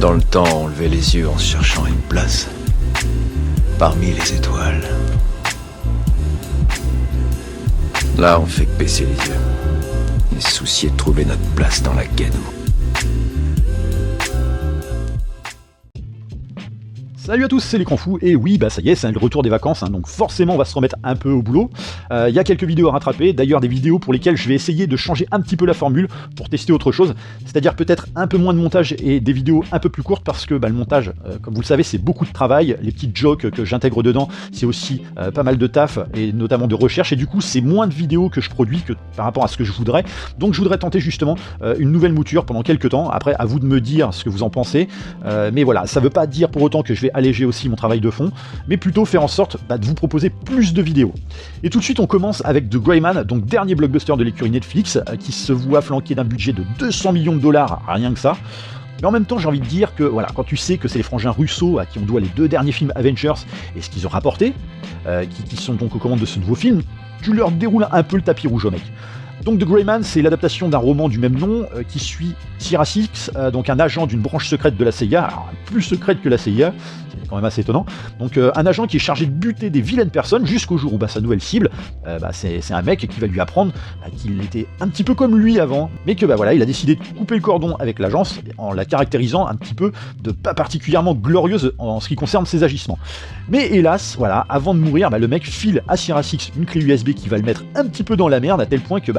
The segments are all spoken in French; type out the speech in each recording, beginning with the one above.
Dans le temps, on levait les yeux en se cherchant une place parmi les étoiles. Là, on fait que baisser les yeux et se soucier de trouver notre place dans la gadoue. Salut à tous, c'est l'écran fou, et oui, ça y est, c'est le retour des vacances, donc forcément on va se remettre un peu au boulot. Il y a quelques vidéos à rattraper, d'ailleurs des vidéos pour lesquelles je vais essayer de changer un petit peu la formule pour tester autre chose, c'est-à-dire peut-être un peu moins de montage et des vidéos un peu plus courtes parce que le montage, comme vous le savez, c'est beaucoup de travail, les petites jokes que j'intègre dedans, c'est aussi pas mal de taf, et notamment de recherche, et du coup c'est moins de vidéos que je produis que par rapport à ce que je voudrais, donc je voudrais tenter justement une nouvelle mouture pendant quelques temps, après à vous de me dire ce que vous en pensez, mais voilà, ça veut pas dire pour autant que je vais alléger aussi mon travail de fond, mais plutôt faire en sorte de vous proposer plus de vidéos. Et tout de suite on commence avec The Gray Man, donc dernier blockbuster de l'écurie Netflix, qui se voit flanqué d'un budget de 200 millions de dollars, rien que ça. Mais en même temps j'ai envie de dire que voilà, quand tu sais que c'est les frangins Russo à qui on doit les 2 derniers films Avengers et ce qu'ils ont rapporté, qui sont donc aux commandes de ce nouveau film, tu leur déroules un peu le tapis rouge au mec. Donc The Gray Man, c'est l'adaptation d'un roman du même nom qui suit Sierra Six, donc un agent d'une branche secrète de la CIA, alors plus secrète que la CIA, c'est quand même assez étonnant. Donc un agent qui est chargé de buter des vilaines personnes jusqu'au jour où sa nouvelle cible, c'est un mec qui va lui apprendre qu'il était un petit peu comme lui avant, mais que voilà, il a décidé de couper le cordon avec l'agence en la caractérisant un petit peu de pas particulièrement glorieuse en ce qui concerne ses agissements. Mais hélas, voilà, avant de mourir, le mec file à Sierra Six une clé USB qui va le mettre un petit peu dans la merde à tel point que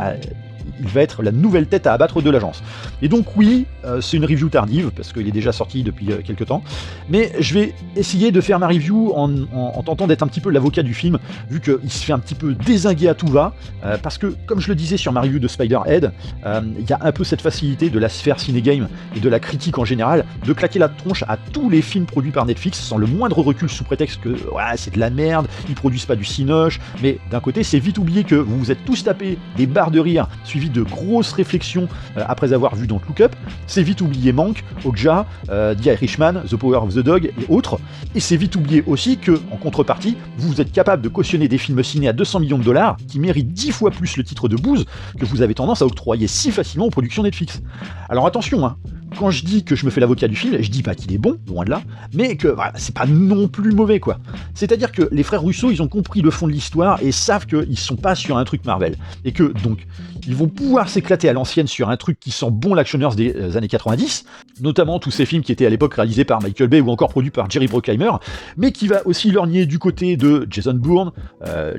il va être la nouvelle tête à abattre de l'agence. Et donc oui, c'est une review tardive, parce qu'il est déjà sorti depuis quelques temps, mais je vais essayer de faire ma review en tentant d'être un petit peu l'avocat du film, vu qu'il se fait un petit peu dézinguer à tout va, parce que, comme je le disais sur ma review de Spider-Head, il y a un peu cette facilité de la sphère ciné-game et de la critique en général, de claquer la tronche à tous les films produits par Netflix, sans le moindre recul sous prétexte que c'est de la merde, ils produisent pas du cinoche, mais d'un côté, c'est vite oublié que vous vous êtes tous tapés des barres de rire, suivis de grosses réflexions après avoir vu Don't Look Up, c'est vite oublié Mank, Okja, The Irishman, The Power of the Dog et autres, et c'est vite oublié aussi que, en contrepartie, vous êtes capable de cautionner des films ciné à 200 millions de dollars qui méritent 10 fois plus le titre de bouse que vous avez tendance à octroyer si facilement aux productions Netflix. Alors attention, quand je dis que je me fais l'avocat du film, je dis pas qu'il est bon, loin de là, mais que c'est pas non plus mauvais quoi. C'est-à-dire que les frères Russo, ils ont compris le fond de l'histoire et savent qu'ils sont pas sur un truc Marvel. Et que donc, ils vont pouvoir s'éclater à l'ancienne sur un truc qui sent bon l'actionneurs des années 90, notamment tous ces films qui étaient à l'époque réalisés par Michael Bay ou encore produits par Jerry Bruckheimer, mais qui va aussi lorgner du côté de Jason Bourne,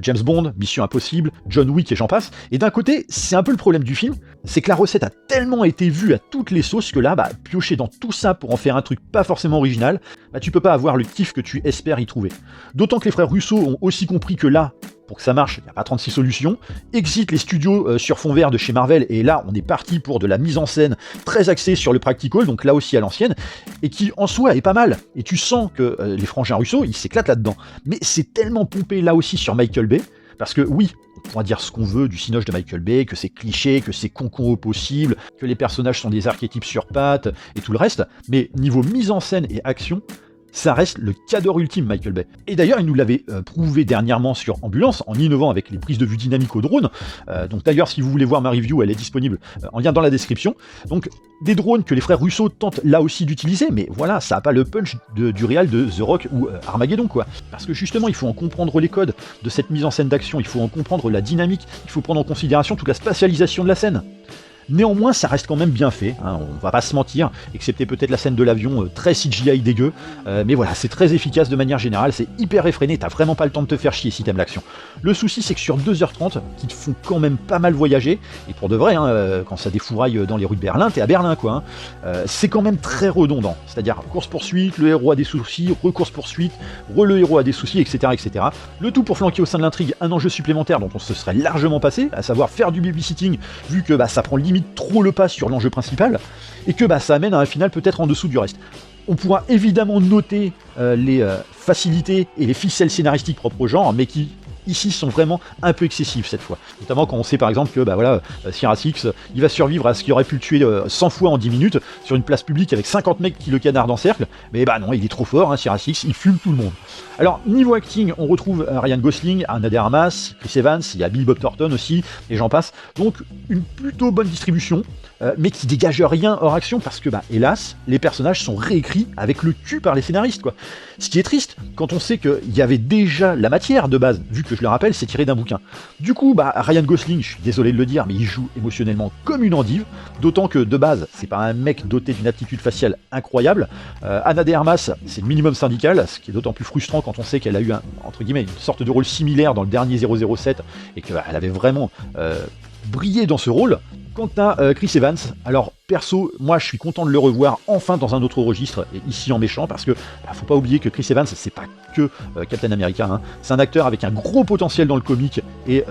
James Bond, Mission Impossible, John Wick et j'en passe. Et d'un côté, c'est un peu le problème du film, c'est que la recette a tellement été vue à toutes les sauces que là, piocher dans tout ça pour en faire un truc pas forcément original, tu peux pas avoir le kiff que tu espères y trouver. D'autant que les frères Russo ont aussi compris que là, pour que ça marche, il n'y a pas 36 solutions, exit les studios sur fond vert de chez Marvel, et là on est parti pour de la mise en scène très axée sur le practical, donc là aussi à l'ancienne, et qui en soi est pas mal, et tu sens que les frangins Russo, ils s'éclatent là-dedans. Mais c'est tellement pompé là aussi sur Michael Bay, parce que oui, on pourra dire ce qu'on veut du cinoche de Michael Bay, que c'est cliché, que c'est con au possible, que les personnages sont des archétypes sur pattes, et tout le reste, mais niveau mise en scène et action, ça reste le cadre ultime Michael Bay. Et d'ailleurs, il nous l'avait prouvé dernièrement sur Ambulance, en innovant avec les prises de vue dynamiques au drone. Donc d'ailleurs, si vous voulez voir ma review, elle est disponible en lien dans la description. Donc des drones que les frères Russo tentent là aussi d'utiliser, mais voilà, ça n'a pas le punch du réal de The Rock ou Armageddon, quoi. Parce que justement, il faut en comprendre les codes de cette mise en scène d'action, il faut en comprendre la dynamique, il faut prendre en considération toute la spatialisation de la scène. Néanmoins, ça reste quand même bien fait, on va pas se mentir, excepté peut-être la scène de l'avion très CGI dégueu, mais voilà, c'est très efficace de manière générale, c'est hyper effréné, t'as vraiment pas le temps de te faire chier si t'aimes l'action. Le souci, c'est que sur 2h30, qui te font quand même pas mal voyager, et pour de vrai, quand ça défouraille dans les rues de Berlin, t'es à Berlin quoi, c'est quand même très redondant, c'est-à-dire course-poursuite, le héros a des soucis, recourse-poursuite, le héros a des soucis, etc., etc. Le tout pour flanquer au sein de l'intrigue un enjeu supplémentaire dont on se serait largement passé, à savoir faire du babysitting, vu que ça prend limite trop le pas sur l'enjeu principal, et que ça amène à un final peut-être en dessous du reste. On pourra évidemment noter les facilités et les ficelles scénaristiques propres au genre, mais qui ici sont vraiment un peu excessives cette fois. Notamment quand on sait par exemple que Sierra Six, il va survivre à ce qui aurait pu le tuer 100 fois en 10 minutes sur une place publique avec 50 mecs qui le canardent en cercle. Mais non, il est trop fort, hein, Sierra Six, il fume tout le monde. Alors niveau acting, on retrouve Ryan Gosling, Ana de Armas, Chris Evans, il y a Billy Bob Thornton aussi, et j'en passe. Donc une plutôt bonne distribution, mais qui dégage rien hors action parce que hélas, les personnages sont réécrits avec le cul par les scénaristes quoi. Ce qui est triste quand on sait qu'il y avait déjà la matière de base, vu que je le rappelle, c'est tiré d'un bouquin. Du coup, Ryan Gosling, je suis désolé de le dire, mais il joue émotionnellement comme une endive, d'autant que de base, c'est pas un mec doté d'une aptitude faciale incroyable. Ana de Armas, c'est le minimum syndical, ce qui est d'autant plus frustrant quand on sait qu'elle a eu entre guillemets une sorte de rôle similaire dans le dernier 007 et qu'elle avait vraiment brillé dans ce rôle. Quant à Chris Evans, alors perso, moi je suis content de le revoir enfin dans un autre registre, et ici en méchant, parce que faut pas oublier que Chris Evans, c'est pas que Captain America, hein. C'est un acteur avec un gros potentiel dans le comique et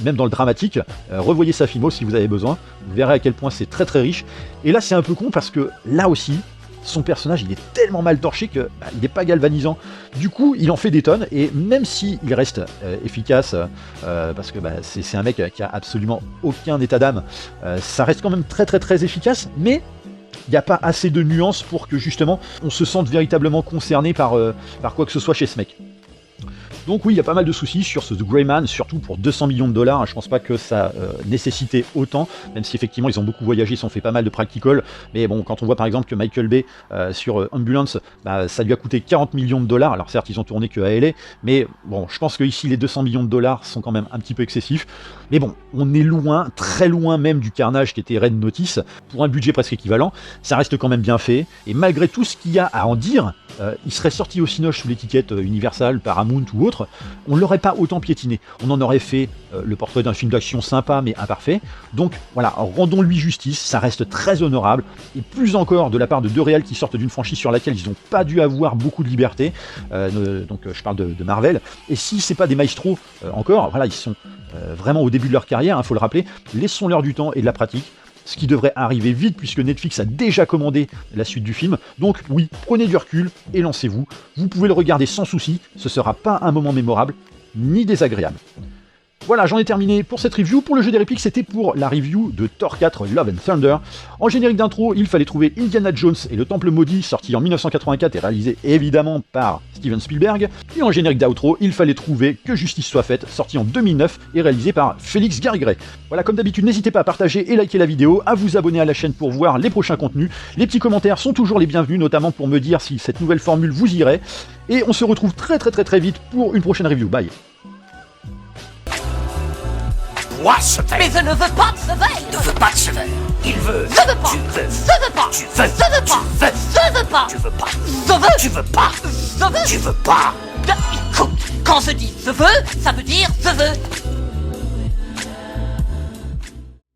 même dans le dramatique. Revoyez sa filmo si vous avez besoin, vous verrez à quel point c'est très très riche. Et là c'est un peu con parce que là aussi, son personnage il est tellement mal torché que il n'est pas galvanisant. Du coup il en fait des tonnes, et même si il reste efficace parce que c'est un mec qui a absolument aucun état d'âme, ça reste quand même très très très efficace, mais il n'y a pas assez de nuances pour que justement on se sente véritablement concerné par quoi que ce soit chez ce mec. Donc oui, il y a pas mal de soucis sur ce The Grey Man, surtout pour 200 millions de dollars. Je pense pas que ça nécessitait autant, même si effectivement ils ont beaucoup voyagé, ils ont fait pas mal de practical. Mais bon, quand on voit par exemple que Michael Bay sur Ambulance, ça lui a coûté 40 millions de dollars. Alors certes, ils ont tourné que à LA, mais bon, je pense que ici les 200 millions de dollars sont quand même un petit peu excessifs. Mais bon, on est loin, très loin même du carnage qui était Red Notice. Pour un budget presque équivalent, ça reste quand même bien fait. Et malgré tout ce qu'il y a à en dire, il serait sorti au Cinoche sous l'étiquette Universal, Paramount ou autre, on ne l'aurait pas autant piétiné. On en aurait fait le portrait d'un film d'action sympa mais imparfait. Donc voilà, rendons-lui justice, ça reste très honorable, et plus encore de la part de deux réals qui sortent d'une franchise sur laquelle ils n'ont pas dû avoir beaucoup de liberté. Donc je parle de Marvel. Et si c'est pas des maestros encore, voilà, ils sont vraiment au début de leur carrière, faut le rappeler, laissons-leur du temps et de la pratique. Ce qui devrait arriver vite puisque Netflix a déjà commandé la suite du film. Donc oui, prenez du recul et lancez-vous. Vous pouvez le regarder sans souci, ce sera pas un moment mémorable, ni désagréable. Voilà, j'en ai terminé pour cette review. Pour le jeu des répliques, c'était pour la review de Thor 4 Love and Thunder. En générique d'intro, il fallait trouver Indiana Jones et le Temple Maudit, sorti en 1984 et réalisé évidemment par Steven Spielberg. Et en générique d'outro, il fallait trouver Que Justice Soit Faite, sorti en 2009 et réalisé par Félix Garrigret. Voilà, comme d'habitude, n'hésitez pas à partager et liker la vidéo, à vous abonner à la chaîne pour voir les prochains contenus. Les petits commentaires sont toujours les bienvenus, notamment pour me dire si cette nouvelle formule vous irait. Et on se retrouve très vite pour une prochaine review. Bye. Moi, ce verre. Mais je ne veux pas de ce verre. Ne veux pas de ce verre. Il veut. Je veux pas. Tu veux. Je veux pas. Tu veux. Je veux pas. Tu veux. Je veux pas. Tu veux pas. Je veux. Tu veux pas. Je veux. Tu veux pas. Écoute, quand je dis je veux, ça veut dire je veux.